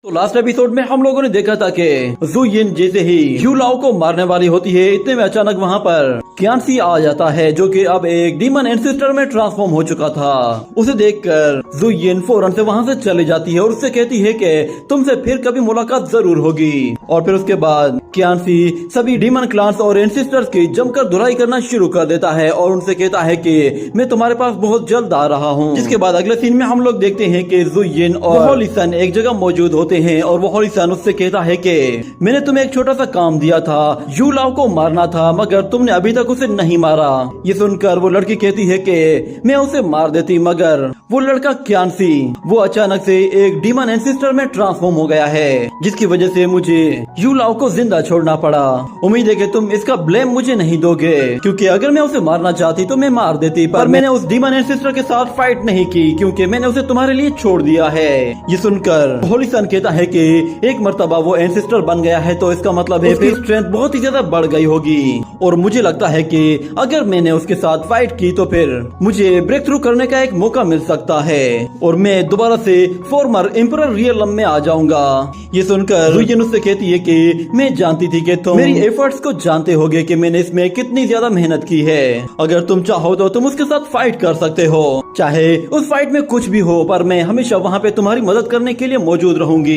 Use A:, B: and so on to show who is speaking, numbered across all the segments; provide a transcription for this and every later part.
A: तो last episode में हम लोगों ने देखा था कि जू यिन जैसे ही यू लाओ को मारने वाली होती है, इतने में अचानक वहाँ पर क्यांसी आ जाता है जो कि अब एक डीमन एंसेस्टर में ट्रांसफॉर्म हो चुका था। उसे देखकर जू यिन फौरन से वहाँ से चली जाती है और उससे कहती है कि तुमसे फिर कभी मुलाकात जरूर होगी। और फिर उसके बाद क्यांसी सभी डीमन क्लान्स और एंसेस्टर्स की जमकर धुलाई करना शुरू कर देता है और उनसे कहता है कि मैं तुम्हारे पास बहुत जल्द आ रहा हूँ। जिसके बाद अगले सीन में हम लोग देखते हैं कि जू यिन और होली सन एक जगह मौजूद होते हैं और वो होली सन उससे कहता है कि मैंने तुम्हें एक छोटा सा काम दिया था, यू लाओ को मारना था, मगर तुमने अभी तक उसे नहीं मारा। ये सुनकर वो लड़की कहती है कि मैं उसे मार देती, मगर वो लड़का क्यांसी वो अचानक से एक डीमन एंसेस्टर में ट्रांसफॉर्म हो गया है, जिसकी वजह से मुझे यू लाओ को जिंदा छोड़ना पड़ा। उम्मीद है कि तुम इसका ब्लेम मुझे नहीं दोगे, क्योंकि अगर मैं उसे मारना चाहती तो मैं मार देती, पर मैंने उस डीमन एंसेस्टर के साथ फाइट नहीं की क्योंकि मैंने उसे तुम्हारे लिए छोड़ दिया है। ये सुनकर होली सन कहता है कि एक मर्तबा वो एंसेस्टर बन गया है तो इसका मतलब है उसकी स्ट्रेंथ बहुत ही ज्यादा बढ़ गई होगी, और मुझे लगता है कि अगर मैंने उसके साथ फाइट की तो फिर मुझे ब्रेक थ्रू करने का एक मौका मिल सकता है और मैं दोबारा से फॉर्मर एम्परर रियलम में आ जाऊंगा। ये सुनकर जू यिन उससे कहती है कि मैं जानती थी कि तुम मेरी एफर्ट्स को जानते होगे कि मैंने इसमें कितनी ज्यादा मेहनत की है। अगर तुम चाहो तो तुम उसके साथ फाइट कर सकते हो, चाहे उस फाइट में कुछ भी हो, पर मैं हमेशा वहाँ पे तुम्हारी मदद करने के लिए मौजूद रहूंगी।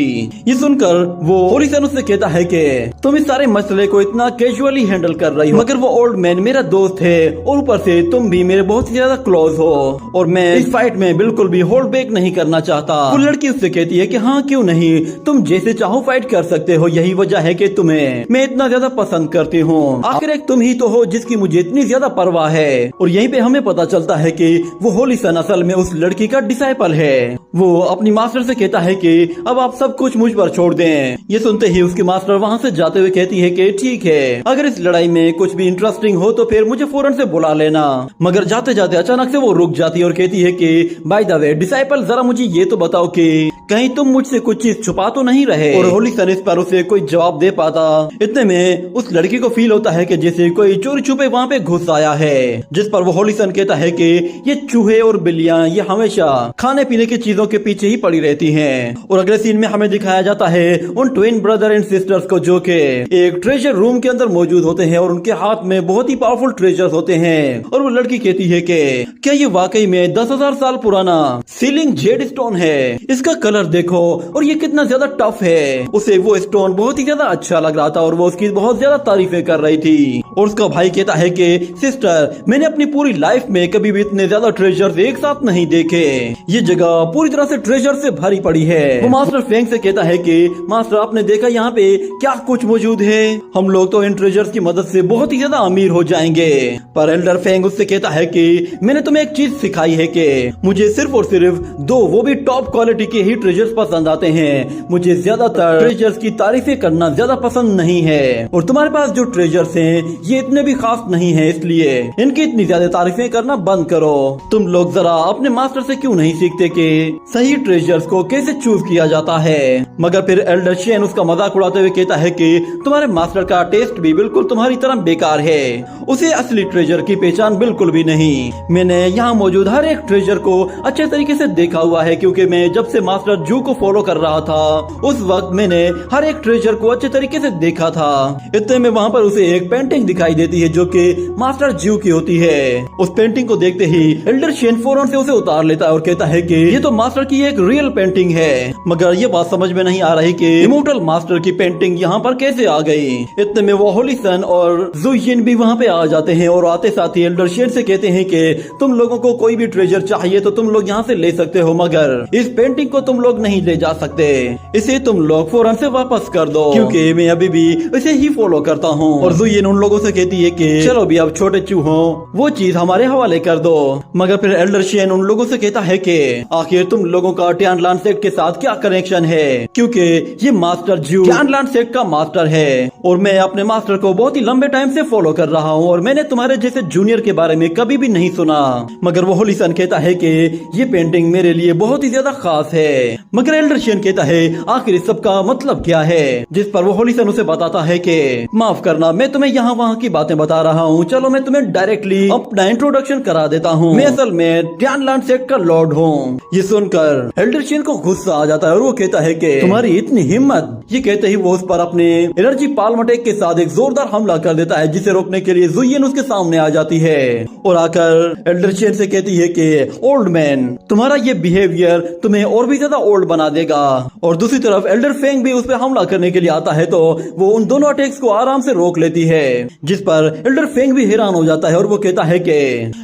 A: ये सुनकर वो होली सन उससे कहता है कि तुम इस सारे मसले को इतना कैजुअली हैंडल कर रही हो, मगर वो ओल्ड मैन मेरा दोस्त है और ऊपर से तुम भी मेरे बहुत ही ज्यादा क्लोज हो और मैं इस फाइट में बिल्कुल भी होल्ड बैक नहीं करना चाहता। वो लड़की उससे कहती है कि हाँ क्यों नहीं, तुम जैसे चाहो फाइट कर सकते हो, यही वजह है कि तुम्हें मैं इतना ज्यादा पसंद करती हूँ। आखिर एक तुम ही तो हो जिसकी मुझे इतनी ज्यादा परवाह है। और यहीं पे हमें पता चलता है कि वो होली सन असल में उस लड़की का डिसाइपल है। वो अपनी मास्टर से कहता है कि अब आप सब कुछ मुझ पर छोड़ दें। ये सुनते ही उसकी मास्टर वहाँ से जाते हुए कहती है कि ठीक है, अगर इस लड़ाई में कुछ भी इंटरेस्टिंग हो तो फिर मुझे फौरन से बुला लेना। मगर जाते जाते अचानक से वो रुक जाती है और कहती है कि बाय द वे डिसाइपल, जरा मुझे ये तो बताओ कि कहीं तुम मुझसे कुछ चीज छुपा तो नहीं रहे। और होली सन इस पर उसे कोई जवाब दे पाता। इतने में उस लड़की को फील होता है कि जैसे कोई चोरी छुपे वहाँ पे घुस आया है, जिस पर वो होली सन कहता है कि ये चूहे और बिल्लियां ये हमेशा खाने पीने की चीजों के पीछे ही पड़ी रहती हैं। और अगले सीन में हमें दिखाया जाता है उन ट्विन ब्रदर एंड सिस्टर्स को जो कि एक ट्रेजर रूम के अंदर मौजूद होते हैं और उनके हाथ में बहुत ही पावरफुल ट्रेजर्स होते हैं। और वो लड़की कहती है कि क्या ये वाकई में 10,000 साल पुराना सीलिंग जेड स्टोन है, इसका कलर देखो और ये कितना ज्यादा टफ है। उसे वो स्टोन बहुत ही ज्यादा अच्छा लग रहा था और वो उसकी बहुत ज्यादा तारीफें कर रही थी। और उसका भाई कहता है कि सिस्टर, मैंने अपनी पूरी लाइफ में कभी भी इतने ज्यादा ट्रेजर्स एक साथ नहीं देखे, ये जगह पूरी तरह से ट्रेजर से भरी पड़ी है। वो मास्टर फेंग से कहता है कि मास्टर, आपने देखा यहाँ पे क्या कुछ मौजूद है, हम लोग तो इन ट्रेजर्स की मदद से बहुत ही ज्यादा अमीर हो जाएंगे। पर एल्डर फेंग उससे कहता है कि मैंने तुम्हें एक चीज सिखाई है कि मुझे सिर्फ और सिर्फ दो, वो भी टॉप क्वालिटी के ही ट्रेजर्स पसंद आते हैं। मुझे ज्यादातर ट्रेजर्स की तारीफें करना ज्यादा पसंद नहीं है और तुम्हारे पास जो ट्रेजर्स हैं ये इतने भी खास नहीं है, इसलिए इनकी इतनी ज्यादा तारीफें करना बंद करो। तुम लोग जरा अपने मास्टर से क्यों नहीं सीखते कि सही ट्रेजर्स को कैसे चूज किया जाता है। मगर फिर एल्डर शेन उसका मजाक उड़ाते हुए कहता है कि तुम्हारे मास्टर का टेस्ट भी बिल्कुल तुम्हारी तरह बेकार है, उसे असली ट्रेजर की पहचान बिल्कुल भी नहीं। मैंने यहाँ मौजूद हर एक ट्रेजर को अच्छे तरीके से देखा हुआ है, क्योंकि मैं जब से मास्टर जू को फॉलो कर रहा था उस वक्त मैंने हर एक ट्रेजर को अच्छे तरीके से देखा था। इतने में वहाँ पर उसे एक पेंटिंग दिखाई देती है जो कि मास्टर जू की होती है। उस पेंटिंग को देखते ही एल्डर शेन फौरन से उसे उतार लेता है और कहता है कि ये तो मास्टर की एक रियल पेंटिंग है। मगर ये बात समझ में नहीं आ रही कि इमोर्टल मास्टर की पेंटिंग यहाँ पर कैसे आ गई। इतने में वो होली सन और जू यिन भी वहाँ पे आ जाते हैं और आते साथ ही एल्डर शेन से कहते हैं कि तुम लोगों को कोई भी ट्रेजर चाहिए तो तुम लोग यहाँ से ले सकते हो, मगर इस पेंटिंग को तुम लोग नहीं ले जा सकते, इसे तुम लोग फौरन से वापस कर दो, क्योंकि मैं अभी भी इसे ही फॉलो करता हूँ। और जू यिन उन लोगों से कहती है कि चलो भी अब छोटे चूहों वो चीज हमारे हवाले कर दो। मगर फिर एल्डर शेन उन लोगों से कहता है कि आखिर तुम लोगों का टियानलान सेक्ट के साथ क्या कनेक्शन है, क्योंकि ये मास्टर जू टियानलान सेक्ट का मास्टर है और मैं अपने मास्टर को बहुत ही लंबे टाइम से फॉलो कर रहा हूँ और मैंने तुम्हारे जैसे जूनियर के बारे में कभी भी नहीं सुना। मगर वो होली सन कहता है कि ये पेंटिंग मेरे लिए बहुत ही ज्यादा खास है। मगर एल्डर शेन कहता है आखिर इस सब का मतलब क्या है, जिस पर वो होली सन उसे बताता है कि माफ करना, मैं तुम्हें यहाँ वहाँ की बातें बता रहा हूँ, चलो मैं तुम्हें डायरेक्टली अपना इंट्रोडक्शन करा देता हूँ। मैं असल में टियानलान सेक्ट का लॉर्ड हूँ। ये सुनकर एल्डर शेन को गुस्सा आ जाता है और वो कहता कहता है कि तुम्हारी इतनी हिम्मत। ये कहते ही वो उस पर अपने एनर्जी पाल्म अटैक के साथ एक जोरदार हमला कर देता है, जिसे रोकने के लिए जुयिन उसके सामने आ जाती है और आकर एल्डर चेन से कहती है कि ओल्ड मैन, तुम्हारा ये बिहेवियर तुम्हें और भी ज्यादा ओल्ड बना देगा। और दूसरी तरफ एल्डर फेंग भी उस पर हमला करने के लिए आता है, तो वो उन दोनों अटैक्स को आराम से रोक लेती है, जिस पर एल्डर फेंग भी हैरान हो जाता है और वो कहता है कि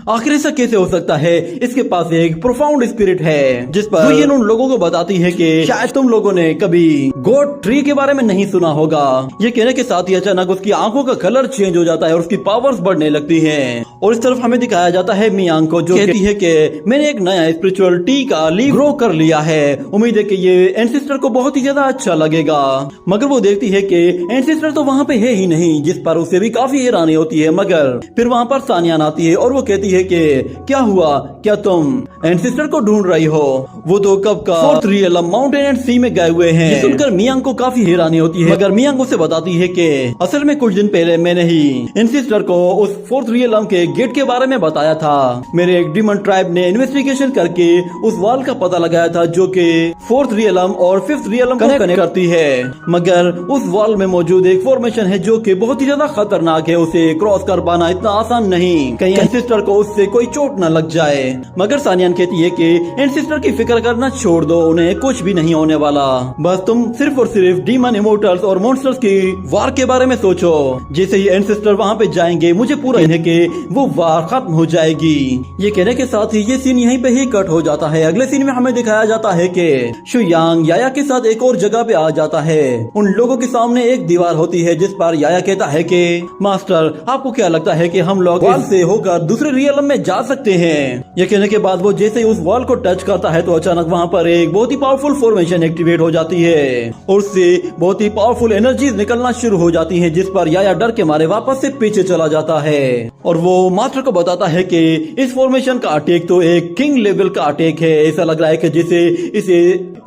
A: आखिर ऐसा कैसे हो सकता है, इसके पास एक प्रोफाउंड स्पिरिट है। जिस पर जुयिन उन लोगों को बताती है कि शायद तुम लोगों ने कभी गोड ट्री के बारे में नहीं सुना होगा। ये कहने के साथ ही अचानक उसकी आंखों का कलर चेंज हो जाता है और उसकी पावर्स बढ़ने लगती हैं। और इस तरफ हमें दिखाया जाता है मियांग को, जो कहती है कि मैंने एक नया स्पिरिचुअल टी का लीफ ग्रो कर लिया है, उम्मीद है कि ये एंसेस्टर को बहुत ही ज्यादा अच्छा लगेगा। मगर वो देखती है कि एंसेस्टर तो वहाँ पे है ही नहीं, जिस पर उसे भी काफी हैरानी होती है। मगर फिर वहाँ पर सानियान आती है और वो कहती है कि क्या हुआ, क्या तुम एंसेस्टर को ढूंढ रही हो? वो तो कब का फोर्थ रियलम माउंटेन एंड सी में गए हुए हैं। ये सुनकर मियांग को काफी हैरानी होती है, मगर मियांग उसे बताती है कि असल में कुछ दिन पहले मैंने ही एंसेस्टर को उस फोर्थ रियलम के गेट के बारे में बताया था। मेरे एक डीमन ट्राइब ने इन्वेस्टिगेशन करके उस वॉल का पता लगाया था, जो कि फोर्थ रियलम और फिफ्थ रियलम को कनेक्ट करती है। मगर उस वॉल में मौजूद एक फॉर्मेशन है जो कि बहुत ही ज्यादा खतरनाक है, उसे क्रॉस कर पाना इतना आसान नहीं, कहीं एंसेस्टर को उससे कोई चोट न लग जाए। मगर सानियान कहती है कि एंसेस्टर की फिक्र करना छोड़ दो, उन्हें कुछ भी नहीं होने वाला, बस तुम सिर्फ और सिर्फ डीमन इमोर्टल्स और मॉन्स्टर्स की वार के बारे में सोचो। जैसे ही एंसेस्टर वहाँ पे जाएंगे, मुझे पूरा है कि वो वार खत्म हो जाएगी। ये कहने के साथ ही ये सीन यहीं पे ही कट हो जाता है। अगले सीन में हमें दिखाया जाता है कि शुयांग याया के साथ एक और जगह पे आ जाता है। उन लोगों के सामने एक दीवार होती है, जिस पर याया कहता है कि मास्टर, आपको क्या लगता है कि हम लोग वॉल से होकर दूसरे रियलम में जा सकते हैं? ये कहने के बाद वो जैसे ही उस वॉल को टच करता है, तो अचानक वहाँ पर एक बहुत ही पावरफुल फॉर्मेशन एक्टिवेट हो जाती है और उससे बहुत ही पावरफुल एनर्जीज निकलना शुरू हो जाती है, जिस पर याया डर के मारे वापस से पीछे चला जाता है और वो मास्टर को बताता है कि इस फॉर्मेशन का अटैक तो एक किंग लेवल का अटैक है। ऐसा लग रहा है कि जैसे इसे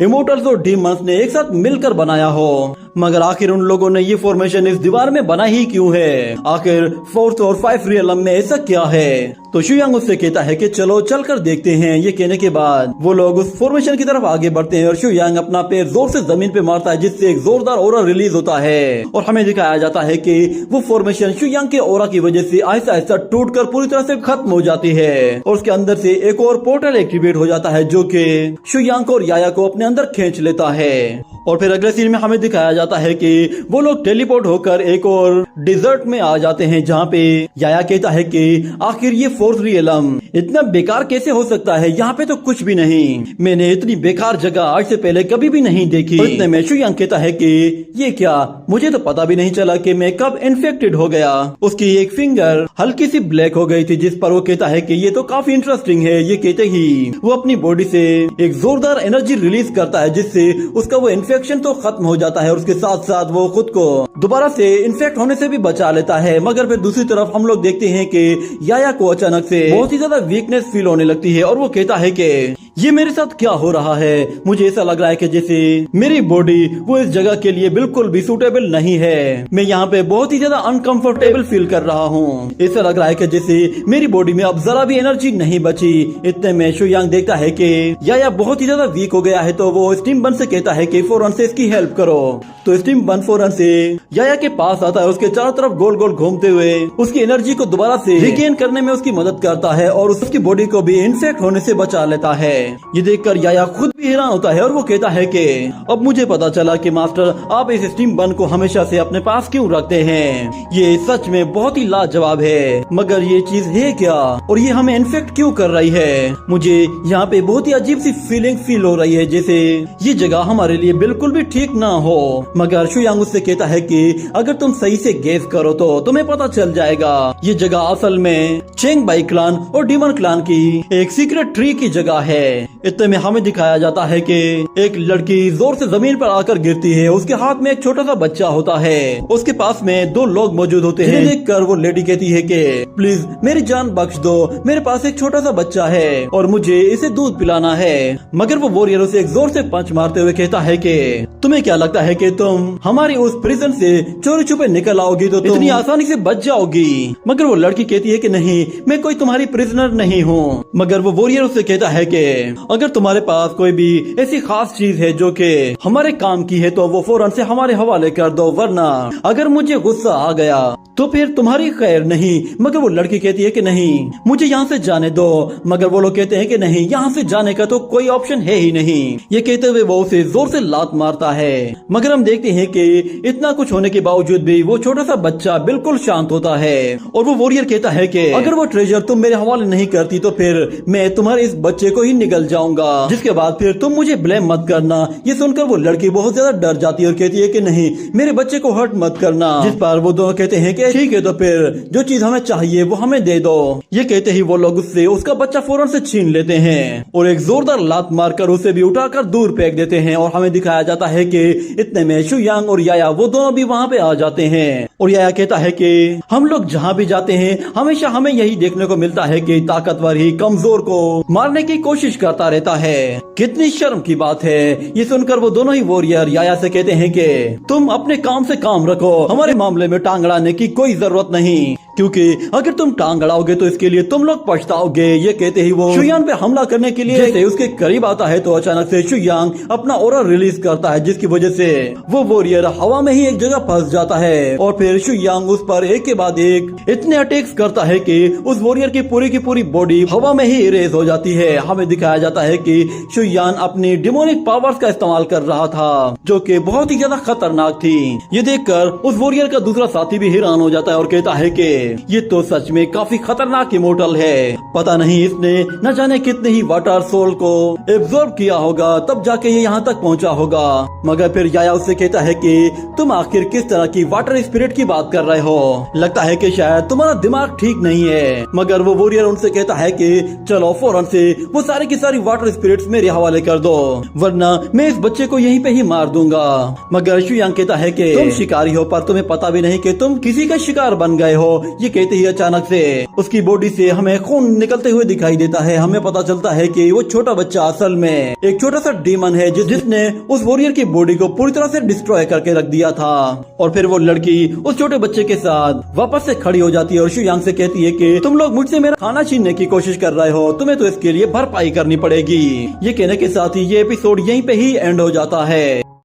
A: इमोर्टल्स और डीमंस ने एक साथ मिलकर बनाया हो। मगर आखिर उन लोगों ने ये फॉर्मेशन इस दीवार में बना ही क्यों है? आखिर फोर्थ और फाइव रियलम में ऐसा क्या है? तो शुयांग उससे कहता है कि चलो चलकर देखते हैं। ये कहने के बाद वो लोग उस फॉर्मेशन की तरफ आगे बढ़ते हैं और शुयांग अपना पैर जोर से जमीन पे मारता है, जिससे एक जोरदार ऑरा रिलीज होता है और हमें दिखाया जाता है कि वो फॉर्मेशन शुयांग के ऑरा की वजह से आहिस्ता आहिस्ता टूटकर पूरी तरह से खत्म हो जाती है और उसके अंदर से एक और पोर्टल एक्टिवेट हो जाता है, जो कि शुयांग और याया को अपने अंदर खींच लेता है। और फिर अगले सीन में हमें दिखाया जाता है कि वो लोग टेलीपोर्ट होकर एक और डिजर्ट में आ जाते हैं, जहाँ पे याया कहता है कि आखिर ये फोर्थ रियलम इतना बेकार कैसे हो सकता है? यहाँ पे तो कुछ भी नहीं, मैंने इतनी बेकार जगह आज से पहले कभी भी नहीं देखी। इतने में शुयांग कहता है कि ये क्या, मुझे तो पता भी नहीं चला कि मैं कब इन्फेक्टेड हो गया। उसकी एक फिंगर हल्की सी ब्लैक हो गई थी, जिस पर वो कहता है कि ये तो काफी इंटरेस्टिंग है। ये कहते ही वो अपनी बॉडी से एक जोरदार एनर्जी रिलीज करता है, जिससे उसका वो इन्फेक्शन तो खत्म हो जाता है और उसके साथ साथ वो खुद को दोबारा से इन्फेक्ट होने से भी बचा लेता है। मगर फिर दूसरी तरफ हम लोग देखते हैं कि याया को अचानक से बहुत ही ज्यादा वीकनेस फील होने लगती है और वो कहता है कि ये मेरे साथ क्या हो रहा है? मुझे ऐसा लग रहा है कि जैसे मेरी बॉडी वो इस जगह के लिए बिल्कुल भी सूटेबल नहीं है। मैं यहाँ पे बहुत ही ज्यादा अनकंफर्टेबल फील कर रहा हूँ। ऐसा लग रहा है कि जैसे मेरी बॉडी में अब जरा भी एनर्जी नहीं बची। इतने में शुयांग देखता है कि याया बहुत ही ज्यादा वीक हो गया है, तो वो स्टीम बन से कहता है कि फौरन से इसकी हेल्प करो। तो स्टीम बन फौरन से याया के पास आता है, उसके चारों तरफ गोल गोल घूमते हुए उसकी एनर्जी को दोबारा से रिगेन करने में उसकी मदद करता है और उसकी बॉडी को भी इन्फेक्ट होने से बचा लेता है। ये देखकर याया खुद भी हैरान होता है और वो कहता है कि अब मुझे पता चला कि मास्टर, आप इस स्टीम बन को हमेशा से अपने पास क्यों रखते हैं। ये सच में बहुत ही लाजवाब है, मगर ये चीज है क्या और ये हमें इन्फेक्ट क्यों कर रही है? मुझे यहाँ पे बहुत ही अजीब सी फीलिंग फील हो रही है, जैसे ये जगह हमारे लिए बिल्कुल भी ठीक ना हो। मगर शुयांग उससे कहता है कि अगर तुम सही से गेस करो तो तुम्हें पता चल जाएगा। ये जगह असल में चेंगबाई क्लान और डीमन क्लान की एक सीक्रेट ट्री की जगह है। इतने में हमें दिखाया जाता है कि एक लड़की जोर से जमीन पर आकर गिरती है। उसके हाथ में एक छोटा सा बच्चा होता है, उसके पास में दो लोग मौजूद होते हैं। देखकर वो लेडी कहती है कि प्लीज मेरी जान बख्श दो, मेरे पास एक छोटा सा बच्चा है और मुझे इसे दूध पिलाना है। मगर वो वॉरियर उसे एक जोर से पंच मारते हुए कहता है कि तुम्हें क्या लगता है कि तुम हमारी उस प्रिजन से चोरी छुपे निकल आओगी तो इतनी आसानी से बच जाओगी? मगर वो लड़की कहती है कि नहीं, मैं कोई तुम्हारी प्रिजनर नहीं हूँ। मगर वो वॉरियर उससे कहता है कि अगर तुम्हारे पास कोई भी ऐसी खास चीज है जो कि हमारे काम की है तो वो फौरन से हमारे हवाले कर दो, वरना अगर मुझे गुस्सा आ गया तो फिर तुम्हारी खैर नहीं। मगर वो लड़की कहती है कि नहीं, मुझे यहाँ से जाने दो। मगर वो लोग कहते हैं कि नहीं, यहाँ से जाने का तो कोई ऑप्शन है ही नहीं। ये कहते हुए वो उसे जोर से लात मारता है। मगर हम देखते हैं कि इतना कुछ होने के बावजूद भी वो छोटा सा बच्चा बिल्कुल शांत होता है और वो वॉरियर कहता है कि अगर वो ट्रेजर तुम मेरे हवाले नहीं करती तो फिर मैं तुम्हारे इस बच्चे को ही निगल जाऊंगा, जिसके बाद फिर तुम मुझे ब्लेम मत करना। ये सुनकर वो लड़की बहुत ज्यादा डर जाती है और कहती है कि नहीं, मेरे बच्चे को हर्ट मत करना। जिस पर वो दोनों कहते हैं कि ठीक है, तो फिर जो चीज हमें चाहिए वो हमें दे दो। ये कहते ही वो लोग उससे उसका बच्चा फौरन से छीन लेते हैं और एक जोरदार लात मारकर उसे भी उठाकर दूर फेंक देते हैं। और हमें दिखाया जाता है कि इतने में शुयांग और याया वो दोनों भी वहाँ पे आ जाते हैं। और याया कहता है कि हम लोग जहाँ भी जाते हैं हमेशा हमें यही देखने को मिलता है कि ताकतवर ही कमजोर को मारने की कोशिश करता रहता है। कितनी शर्म की बात है। ये सुनकर वो दोनों ही वॉरियर याया से कहते हैं कि तुम अपने काम से काम रखो, हमारे मामले में टांग अड़ाने की कोई जरूरत नहीं, क्योंकि अगर तुम टांग अड़ाओगे तो इसके लिए तुम लोग पछताओगे। ये कहते ही वो शुयांग पे हमला करने के लिए जैसे उसके करीब आता है तो अचानक से शुयांग अपना ऑरा रिलीज करता है, जिसकी वजह से वो वॉरियर हवा में ही एक जगह फंस जाता है। और फिर शुयांग उस पर एक के बाद एक इतने अटैक्स करता है कि उस वॉरियर की पूरी बॉडी हवा में ही इरेज हो जाती है। हमें दिखाया जाता है कि शुयांग अपनी डिमोनिक पावर्स का इस्तेमाल कर रहा था, जो कि बहुत ही ज्यादा खतरनाक थी। ये देखकर उस वॉरियर का दूसरा साथी भी हैरान हो जाता है और कहता है कि ये तो सच में काफी खतरनाक इमोर्टल है। पता नहीं इसने न जाने कितने ही वाटर सोल को एब्जॉर्ब किया होगा, तब जाके ये यहाँ तक पहुँचा होगा। मगर फिर याया उससे कहता है कि तुम आखिर किस तरह की वाटर स्पिरिट की बात कर रहे हो, लगता है कि शायद तुम्हारा दिमाग ठीक नहीं है। मगर वो वॉरियर उनसे कहता है कि चलो फौरन से वो सारी की सारी वाटर स्पिरिट्स मेरे हवाले कर दो, वरना मैं इस बच्चे को यहीं पे ही मार दूंगा। मगर शुयांग कहता है कि तुम शिकारी हो पर तुम्हें पता भी नहीं कि तुम किसी का शिकार बन गए हो। ये कहते ही अचानक से उसकी बॉडी से हमें खून निकलते हुए दिखाई देता है। हमें पता चलता है कि वो छोटा बच्चा असल में एक छोटा सा डीमन है जिसने उस वॉरियर की बॉडी को पूरी तरह से डिस्ट्रॉय करके रख दिया था। और फिर वो लड़की उस छोटे बच्चे के साथ वापस से खड़ी हो जाती है और शुयांग से कहती है कि तुम लोग मुझसे मेरा खाना छीनने की कोशिश कर रहे हो, तुम्हें तो इसके लिए भरपाई करनी पड़ेगी। ये कहने के साथ ही ये एपिसोड यहीं पे ही एंड हो जाता है।